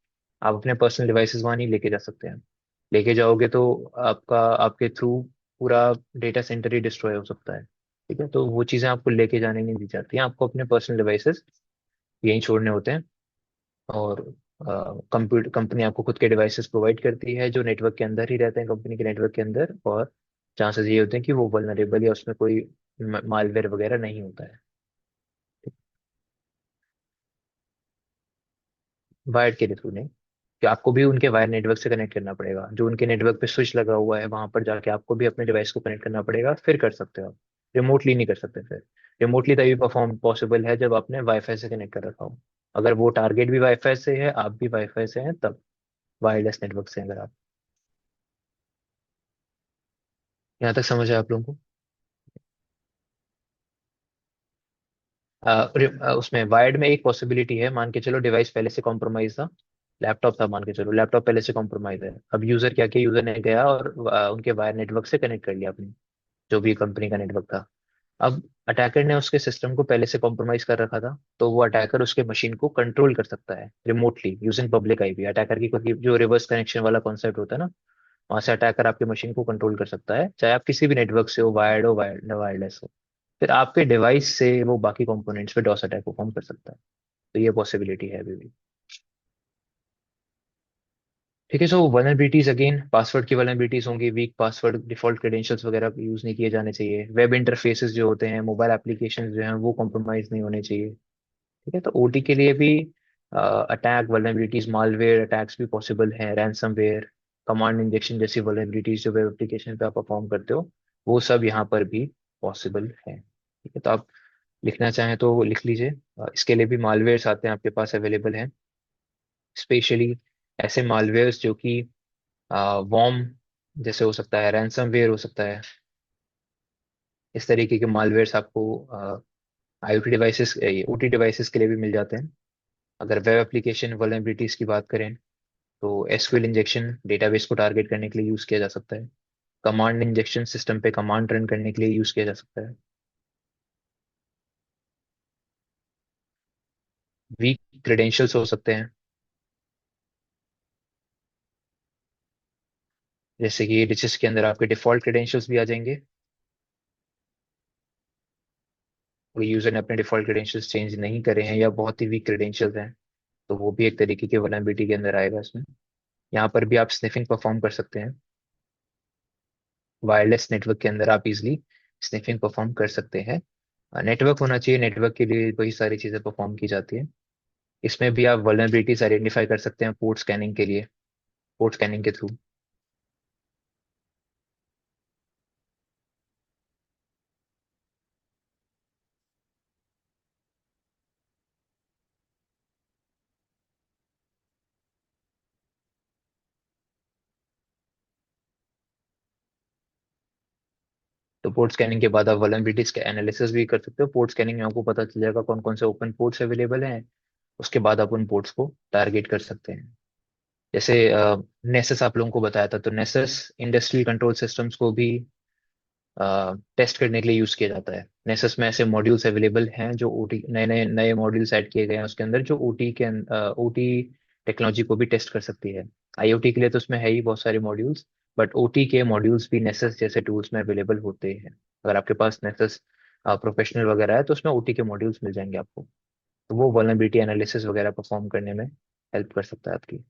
A: आप अपने पर्सनल डिवाइसेस वहां नहीं लेके जा सकते हैं। लेके जाओगे तो आपका आपके थ्रू पूरा डेटा सेंटर ही डिस्ट्रॉय हो सकता है। ठीक है, तो वो चीजें आपको लेके जाने नहीं दी जाती हैं, आपको अपने पर्सनल डिवाइसेस यहीं छोड़ने होते हैं। और कंप्यूटर कंपनी आपको खुद के डिवाइसेस प्रोवाइड करती है जो नेटवर्क के अंदर ही रहते हैं, कंपनी के नेटवर्क के अंदर, और चांसेस ये होते हैं कि वो वल्नरेबल या उसमें कोई मालवेयर वगैरह नहीं होता है। वायर्ड के थ्रू नहीं, कि आपको भी उनके वायर नेटवर्क से कनेक्ट करना पड़ेगा, जो उनके नेटवर्क पे स्विच लगा हुआ है वहां पर जाके आपको भी अपने डिवाइस को कनेक्ट करना पड़ेगा, फिर कर सकते हो आप। रिमोटली नहीं कर सकते फिर। रिमोटली तभी परफॉर्म पॉसिबल है जब आपने वाईफाई से कनेक्ट कर रखा हो। अगर वो टारगेट भी वाईफाई से है, आप भी वाईफाई से हैं, तब वायरलेस नेटवर्क से हैं अगर आप। यहाँ तक समझ है आप लोगों को? उसमें वायर्ड में एक पॉसिबिलिटी है, मान के चलो डिवाइस पहले से कॉम्प्रोमाइज था, लैपटॉप था मान के चलो, लैपटॉप पहले से कॉम्प्रोमाइज है। अब यूजर क्या किया, यूजर ने गया और उनके वायर नेटवर्क से कनेक्ट कर लिया अपनी, जो भी कंपनी का नेटवर्क था। अब अटैकर ने उसके सिस्टम को पहले से कॉम्प्रोमाइज कर रखा था, तो वो अटैकर उसके मशीन को कंट्रोल कर सकता है remotely using public IP. Attacker की क्योंकि जो रिवर्स कनेक्शन वाला कॉन्सेप्ट होता है ना, वहां से अटैकर आपके मशीन को कंट्रोल कर सकता है, चाहे आप किसी भी नेटवर्क से हो, वायर्ड हो वायरलेस हो। फिर आपके डिवाइस से वो बाकी कंपोनेंट्स पे डॉस अटैक परफॉर्म कर सकता है। तो ये पॉसिबिलिटी है अभी भी। ठीक है, सो वल्नरेबिलिटीज अगेन पासवर्ड की वल्नरेबिलिटीज होंगी, वीक पासवर्ड, डिफॉल्ट क्रेडेंशियल्स वगैरह यूज नहीं किए जाने चाहिए, वेब इंटरफेसेस जो होते हैं, मोबाइल एप्लीकेशंस जो हैं वो कॉम्प्रोमाइज नहीं होने चाहिए। ठीक है, तो ओटी के लिए भी अटैक वल्नरेबिलिटीज, मालवेयर अटैक्स भी पॉसिबल हैं, रैंसमवेयर, कमांड इंजेक्शन जैसी वल्नरेबिलिटीज जो वेब एप्लीकेशन पे आप परफॉर्म करते हो, वो सब यहाँ पर भी पॉसिबल है। ठीक है, तो आप लिखना चाहें तो लिख लीजिए। इसके लिए भी मालवेयर्स आते हैं आपके पास अवेलेबल हैं, स्पेशली ऐसे मालवेयर्स जो कि वॉर्म जैसे हो सकता है, रैंसमवेयर हो सकता है। इस तरीके के मालवेयर्स आपको आईओटी डिवाइसेस, ओटी डिवाइसेस के लिए भी मिल जाते हैं। अगर वेब एप्लीकेशन वल्नरेबिलिटीज की बात करें, तो एसक्यूएल इंजेक्शन डेटाबेस को टारगेट करने के लिए यूज किया जा सकता है। कमांड इंजेक्शन सिस्टम पे कमांड रन करने के लिए यूज किया जा सकता है। वीक क्रेडेंशियल्स हो सकते हैं, जैसे कि रिचेस के अंदर आपके डिफॉल्ट क्रेडेंशियल्स भी आ जाएंगे। कोई यूजर ने अपने डिफॉल्ट क्रेडेंशियल्स चेंज नहीं करे हैं या बहुत ही वीक क्रेडेंशियल्स हैं, तो वो भी एक तरीके की वल्नरेबिलिटी के अंदर आएगा इसमें। यहाँ पर भी आप स्निफिंग परफॉर्म कर सकते हैं। वायरलेस नेटवर्क के अंदर आप इजिली स्निफिंग परफॉर्म कर सकते हैं। नेटवर्क होना चाहिए, नेटवर्क के लिए वही सारी चीजें परफॉर्म की जाती है। इसमें भी आप वल्नरेबिलिटीज आइडेंटिफाई कर सकते हैं पोर्ट स्कैनिंग के लिए, पोर्ट स्कैनिंग के थ्रू। तो पोर्ट स्कैनिंग के बाद आप वल्नरेबिलिटीज के एनालिसिस भी कर सकते हो। पोर्ट स्कैनिंग में आपको पता चल जाएगा कौन कौन से ओपन पोर्ट्स अवेलेबल हैं, उसके बाद आप उन पोर्ट्स को टारगेट कर सकते हैं। जैसे नेसेस आप लोगों को बताया था, तो नेसेस इंडस्ट्रियल कंट्रोल सिस्टम्स को भी टेस्ट करने के लिए यूज किया जाता है। नेसस में ऐसे मॉड्यूल्स अवेलेबल हैं जो ओटी, नए नए नए मॉड्यूल्स ऐड किए गए हैं उसके अंदर, जो ओटी टेक्नोलॉजी को भी टेस्ट कर सकती है। आईओटी के लिए तो उसमें है ही बहुत सारे मॉड्यूल्स, बट ओटी के मॉड्यूल्स भी नेसस जैसे टूल्स में अवेलेबल होते हैं। अगर आपके पास नेसस प्रोफेशनल वगैरह है तो उसमें ओटी के मॉड्यूल्स मिल जाएंगे आपको। तो वो वल्नरेबिलिटी एनालिसिस वगैरह परफॉर्म करने में हेल्प कर सकता है आपकी।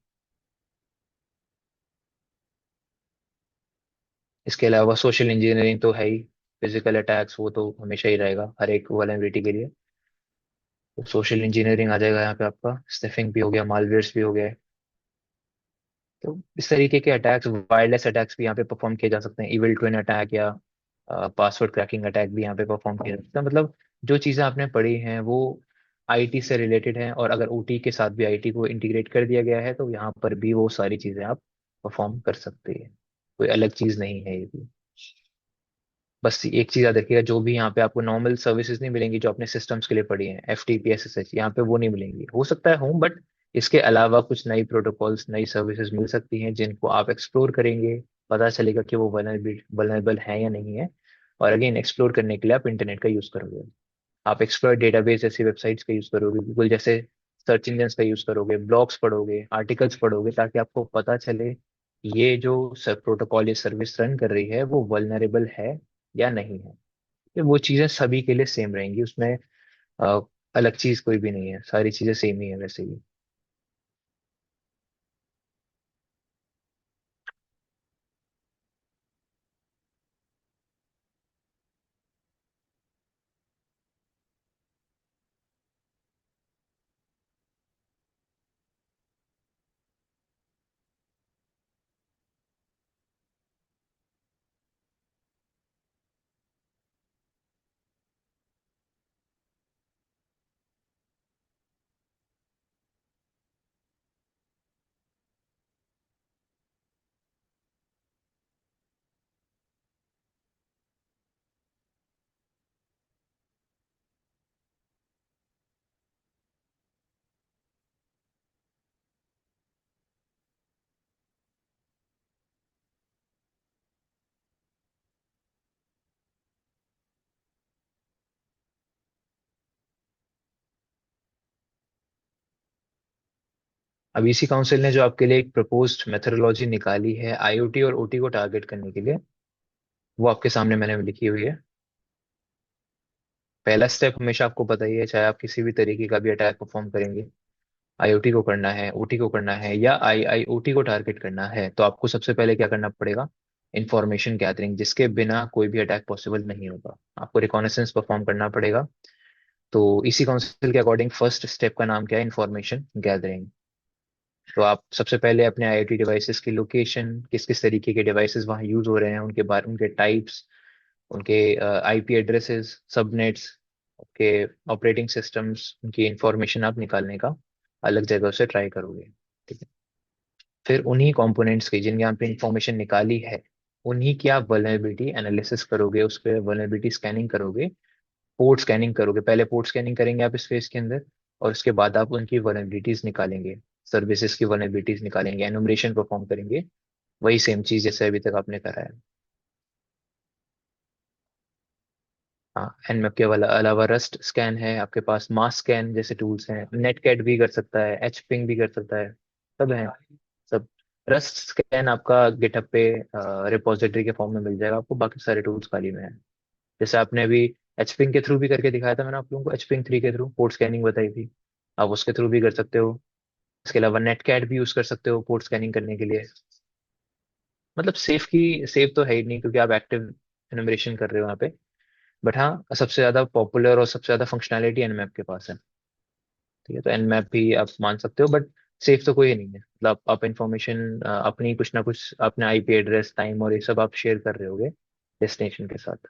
A: इसके अलावा सोशल इंजीनियरिंग तो है ही, फिजिकल अटैक्स वो तो हमेशा ही रहेगा हर एक वल्नरेबिलिटी के लिए। तो सोशल इंजीनियरिंग आ जाएगा यहाँ पे आपका, स्निफिंग भी हो गया, मालवेयर्स भी हो गए। तो इस तरीके के अटैक्स, वायरलेस अटैक्स भी यहाँ पे परफॉर्म किए जा सकते हैं, इविल ट्विन अटैक या पासवर्ड क्रैकिंग अटैक भी यहाँ पे परफॉर्म किया जा सकता है। मतलब जो चीज़ें आपने पढ़ी हैं वो आईटी से रिलेटेड हैं, और अगर ओटी के साथ भी आईटी को इंटीग्रेट कर दिया गया है तो यहाँ पर भी वो सारी चीज़ें आप परफॉर्म कर सकते हैं। कोई अलग चीज़ नहीं है ये भी। बस एक चीज याद रखिएगा, जो भी यहाँ पे आपको नॉर्मल सर्विसेज नहीं मिलेंगी जो आपने सिस्टम्स के लिए पढ़ी हैं, F T P S S H, यहाँ पे वो नहीं मिलेंगी। हो सकता है हों, बट इसके अलावा कुछ नई प्रोटोकॉल्स, नई सर्विसेज मिल सकती हैं जिनको आप एक्सप्लोर करेंगे, पता चलेगा कि वो वल्नरेबल है या नहीं है। और अगेन एक्सप्लोर करने के लिए आप इंटरनेट का यूज करोगे। आप एक्सप्लोर डेटाबेस जैसी वेबसाइट्स का यूज करोगे, गूगल जैसे सर्च इंजन का यूज करोगे, ब्लॉग्स पढ़ोगे, आर्टिकल्स पढ़ोगे, ताकि आपको पता चले ये जो प्रोटोकॉल, ये सर्विस रन कर रही है वो वल्नरेबल है या नहीं है। ये वो चीजें सभी के लिए सेम रहेंगी, उसमें अ, अलग चीज कोई भी नहीं है, सारी चीजें सेम ही है वैसे ही। अब इसी काउंसिल ने जो आपके लिए एक प्रपोज्ड मेथोडोलॉजी निकाली है आईओटी और ओटी को टारगेट करने के लिए, वो आपके सामने मैंने लिखी हुई है। पहला स्टेप हमेशा आपको पता ही है, चाहे आप किसी भी तरीके का भी अटैक परफॉर्म करेंगे, आईओटी को करना है, ओटी को करना है, या आईआईओटी को टारगेट करना है, तो आपको सबसे पहले क्या करना पड़ेगा? इंफॉर्मेशन गैदरिंग, जिसके बिना कोई भी अटैक पॉसिबल नहीं होगा। आपको रिकॉनेसेंस परफॉर्म करना पड़ेगा। तो इसी काउंसिल के अकॉर्डिंग फर्स्ट स्टेप का नाम क्या है? Information gathering. तो आप सबसे पहले अपने आईओटी डिवाइसेस की लोकेशन, किस किस तरीके के डिवाइसेस वहाँ यूज हो रहे हैं, उनके बारे, उनके टाइप्स, उनके आईपी एड्रेसेस, सबनेट्स, उनके ऑपरेटिंग सिस्टम्स, उनकी इंफॉर्मेशन आप निकालने का अलग जगह से ट्राई करोगे। ठीक है। फिर उन्हीं कंपोनेंट्स की जिनकी आपने इंफॉर्मेशन निकाली है, उन्हीं की आप वल्नरेबिलिटी एनालिसिस करोगे, उस पर वल्नरेबिलिटी स्कैनिंग करोगे, पोर्ट स्कैनिंग करोगे। पहले पोर्ट स्कैनिंग करेंगे आप इस फेज के अंदर, और उसके बाद आप उनकी वल्नरेबिलिटीज निकालेंगे, सर्विसेज की वल्नरेबिलिटीज निकालेंगे, एनुमरेशन परफॉर्म करेंगे। वही सेम चीज जैसे अभी तक आपने करा है। हाँ, एनमैप के अलावा रस्ट स्कैन है आपके पास, मास स्कैन जैसे टूल्स हैं, नेटकैट भी कर सकता है, एच पिंग भी कर सकता है, सब है सब। रस्ट स्कैन आपका गिटहब पे रिपोजिटरी के फॉर्म में मिल जाएगा आपको, बाकी सारे टूल्स खाली में है। जैसे आपने अभी एच पिंग के थ्रू भी करके दिखाया था मैंने आप लोगों को, एच पिंग 3 के थ्रू पोर्ट स्कैनिंग बताई थी, आप उसके थ्रू भी कर सकते हो। इसके अलावा नेटकैट भी यूज कर सकते हो पोर्ट स्कैनिंग करने के लिए। मतलब सेफ तो है ही नहीं, क्योंकि आप एक्टिव एनुमरेशन कर रहे हो यहाँ पे। बट हाँ, सबसे ज्यादा पॉपुलर और सबसे ज्यादा फंक्शनैलिटी एनमैप के पास है। ठीक है, तो एनमैप भी आप मान सकते हो, बट सेफ तो कोई नहीं है। मतलब आप इंफॉर्मेशन अपनी कुछ ना कुछ, अपने आईपी एड्रेस, टाइम और ये सब आप शेयर कर रहे होगे डेस्टिनेशन के साथ।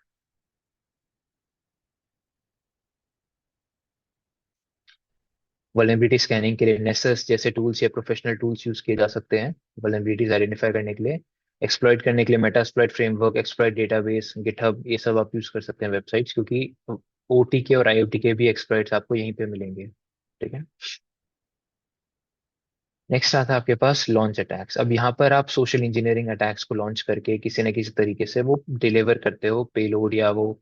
A: वल्नरेबिलिटी स्कैनिंग के लिए नेसस जैसे टूल्स या प्रोफेशनल टूल्स यूज किए जा सकते हैं, वल्नरेबिलिटीज आइडेंटिफाई करने के लिए। एक्सप्लॉइट करने के लिए Metasploit framework, exploit database, GitHub, ये सब आप यूज कर सकते हैं वेबसाइट्स, क्योंकि ओटी के और आईओटी के भी एक्सप्लॉइट्स आपको यहीं पे मिलेंगे। ठीक है। नेक्स्ट आता है आपके पास लॉन्च अटैक्स। अब यहाँ पर आप सोशल इंजीनियरिंग अटैक्स को लॉन्च करके किसी न किसी तरीके से वो डिलीवर करते हो पेलोड, या वो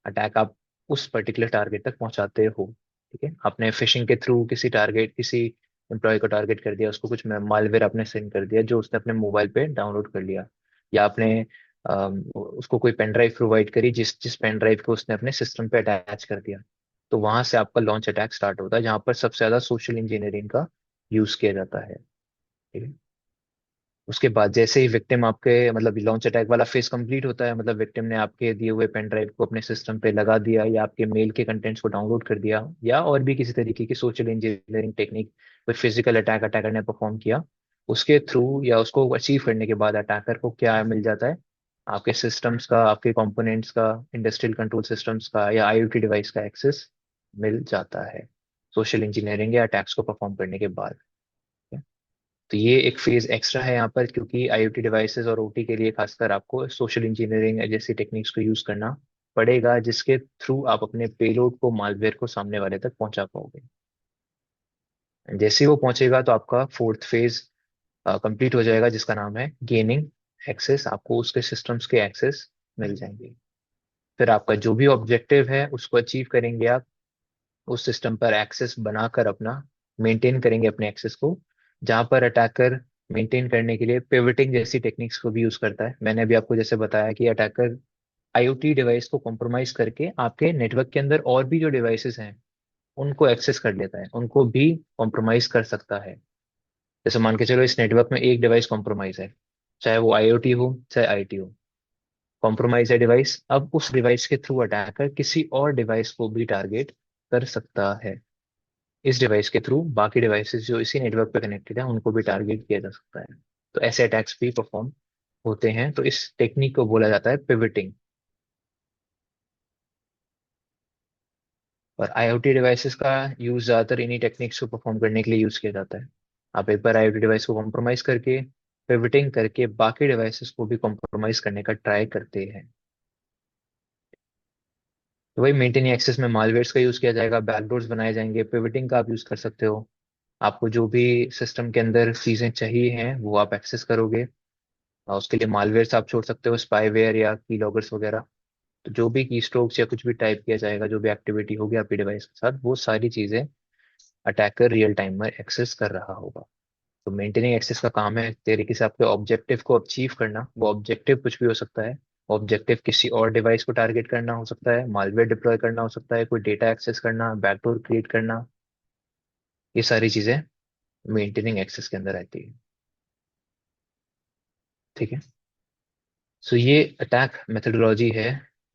A: अटैक आप उस पर्टिकुलर टारगेट तक पहुंचाते हो। ठीक है, आपने फिशिंग के थ्रू किसी एम्प्लॉय को टारगेट कर दिया, उसको कुछ मालवेयर आपने सेंड कर दिया जो उसने अपने मोबाइल पे डाउनलोड कर लिया, या आपने उसको कोई पेन ड्राइव प्रोवाइड करी जिस जिस पेन ड्राइव को उसने अपने सिस्टम पे अटैच कर दिया। तो वहां से आपका लॉन्च अटैक स्टार्ट होता है, जहां पर सबसे ज्यादा सोशल इंजीनियरिंग का यूज किया जाता है। ठीक है। उसके बाद जैसे ही विक्टिम आपके मतलब लॉन्च अटैक वाला फेज कंप्लीट होता है, मतलब विक्टिम ने आपके दिए हुए पेन ड्राइव को अपने सिस्टम पे लगा दिया, या आपके मेल के कंटेंट्स को डाउनलोड कर दिया, या और भी किसी तरीके की सोशल इंजीनियरिंग टेक्निक कोई फिजिकल अटैक अटैकर ने परफॉर्म किया, उसके थ्रू या उसको अचीव करने के बाद अटैकर को क्या मिल जाता है? आपके सिस्टम्स का, आपके कंपोनेंट्स का, इंडस्ट्रियल कंट्रोल सिस्टम्स का या आईओटी डिवाइस का एक्सेस मिल जाता है सोशल इंजीनियरिंग या अटैक्स को परफॉर्म करने के बाद। तो ये एक फेज एक्स्ट्रा है यहाँ पर, क्योंकि आईओटी डिवाइसेस और ओटी के लिए खासकर आपको सोशल इंजीनियरिंग जैसी टेक्निक्स को यूज करना पड़ेगा, जिसके थ्रू आप अपने पेलोड को, मालवेयर को सामने वाले तक पहुंचा पाओगे। जैसे ही वो पहुंचेगा तो आपका फोर्थ फेज कंप्लीट हो जाएगा, जिसका नाम है गेनिंग एक्सेस। आपको उसके सिस्टम्स के एक्सेस मिल जाएंगे। फिर आपका जो भी ऑब्जेक्टिव है उसको अचीव करेंगे आप, उस सिस्टम पर एक्सेस बनाकर अपना मेंटेन करेंगे अपने एक्सेस को। जहां पर अटैकर मेंटेन करने के लिए पिवटिंग जैसी टेक्निक्स को भी यूज करता है। मैंने अभी आपको जैसे बताया कि अटैकर आईओटी डिवाइस को कॉम्प्रोमाइज करके आपके नेटवर्क के अंदर और भी जो डिवाइसेस हैं उनको एक्सेस कर लेता है, उनको भी कॉम्प्रोमाइज कर सकता है। जैसे मान के चलो इस नेटवर्क में एक डिवाइस कॉम्प्रोमाइज है, चाहे वो आईओटी हो चाहे आईटी हो, कॉम्प्रोमाइज है डिवाइस, अब उस डिवाइस के थ्रू अटैकर किसी और डिवाइस को भी टारगेट कर सकता है। इस डिवाइस के थ्रू बाकी डिवाइसेस जो इसी नेटवर्क पे कनेक्टेड है उनको भी टारगेट किया जा सकता है। तो ऐसे अटैक्स भी परफॉर्म होते हैं। तो इस टेक्निक को बोला जाता है पिवटिंग। और आईओटी डिवाइसेस का यूज ज्यादातर इन्हीं टेक्निक्स को परफॉर्म करने के लिए यूज किया जाता है। आप एक बार आईओटी डिवाइस को कॉम्प्रोमाइज करके पिवटिंग करके बाकी डिवाइसेस को भी कॉम्प्रोमाइज करने का ट्राई करते हैं। तो वही मेंटेनिंग एक्सेस में मालवेयर्स का यूज किया जाएगा, बैकडोर्स बनाए जाएंगे, पिवटिंग का आप यूज कर सकते हो। आपको जो भी सिस्टम के अंदर चीजें चाहिए हैं वो आप एक्सेस करोगे। उसके लिए मालवेयर्स आप छोड़ सकते हो, स्पाईवेयर या की लॉगर्स वगैरह। तो जो भी की स्ट्रोक्स या कुछ भी टाइप किया जाएगा, जो भी एक्टिविटी होगी आपकी डिवाइस के साथ, वो सारी चीजें अटैकर रियल टाइम में एक्सेस कर रहा होगा। तो मेंटेनिंग एक्सेस का काम है एक तरीके से आपके ऑब्जेक्टिव को अचीव करना। वो ऑब्जेक्टिव कुछ भी हो सकता है। ऑब्जेक्टिव किसी और डिवाइस को टारगेट करना हो सकता है, मालवेयर डिप्लॉय करना हो सकता है, कोई डेटा एक्सेस करना, बैकडोर क्रिएट करना। ये सारी चीजें मेंटेनिंग एक्सेस के अंदर आती है। ठीक है। सो ये अटैक मेथोडोलॉजी है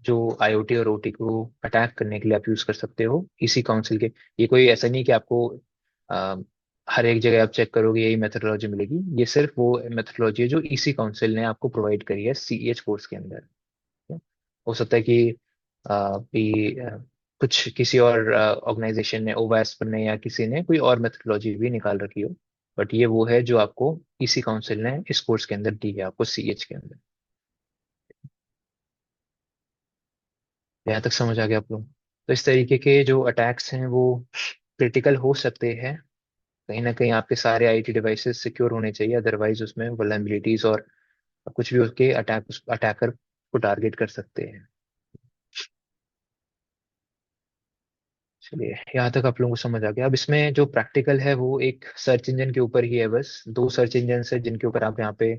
A: जो आईओटी और ओटी को अटैक करने के लिए आप यूज कर सकते हो इसी काउंसिल के। ये कोई ऐसा नहीं कि आपको अ, हर एक जगह आप चेक करोगे यही मेथोडोलॉजी मिलेगी। ये सिर्फ वो मेथोडोलॉजी है जो इसी काउंसिल ने आपको प्रोवाइड करी है सीईएच कोर्स के अंदर। हो सकता है कि कुछ किसी और ऑर्गेनाइजेशन ने, ओवैस्प ने या किसी ने कोई और मेथोडोलॉजी भी निकाल रखी हो, बट ये वो है जो आपको इसी काउंसिल ने इस कोर्स के अंदर दी है, आपको सीएच के अंदर। यहाँ तक समझ आ गया आप लोग? तो इस तरीके के जो अटैक्स हैं वो क्रिटिकल हो सकते हैं। कहीं ना कहीं आपके सारे आईटी डिवाइसेस सिक्योर होने चाहिए, अदरवाइज उसमें वल्नरेबिलिटीज और कुछ भी उसके अटैकर को टारगेट कर सकते हैं। चलिए, यहाँ तक आप लोगों को समझ आ गया। अब इसमें जो प्रैक्टिकल है वो एक सर्च इंजन के ऊपर ही है, बस दो सर्च इंजन है जिनके ऊपर आप यहाँ पे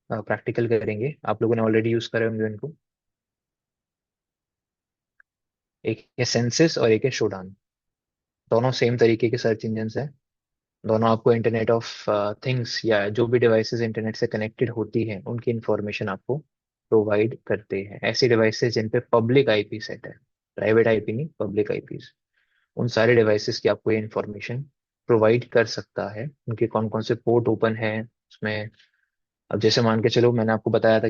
A: प्रैक्टिकल करेंगे। आप लोगों ने ऑलरेडी यूज करे होंगे इनको। एक है सेंसिस और एक है शोडान। दोनों सेम तरीके के सर्च इंजन हैं। दोनों आपको इंटरनेट ऑफ थिंग्स या जो भी डिवाइसेस इंटरनेट से कनेक्टेड होती हैं उनकी इंफॉर्मेशन आपको प्रोवाइड करते हैं। ऐसी डिवाइसेस जिन पे पब्लिक आईपी सेट है, प्राइवेट आईपी नहीं, पब्लिक आईपी, उन सारे डिवाइसेस की आपको ये इंफॉर्मेशन प्रोवाइड कर सकता है। उनके कौन कौन से पोर्ट ओपन है उसमें। अब जैसे मान के चलो मैंने आपको बताया था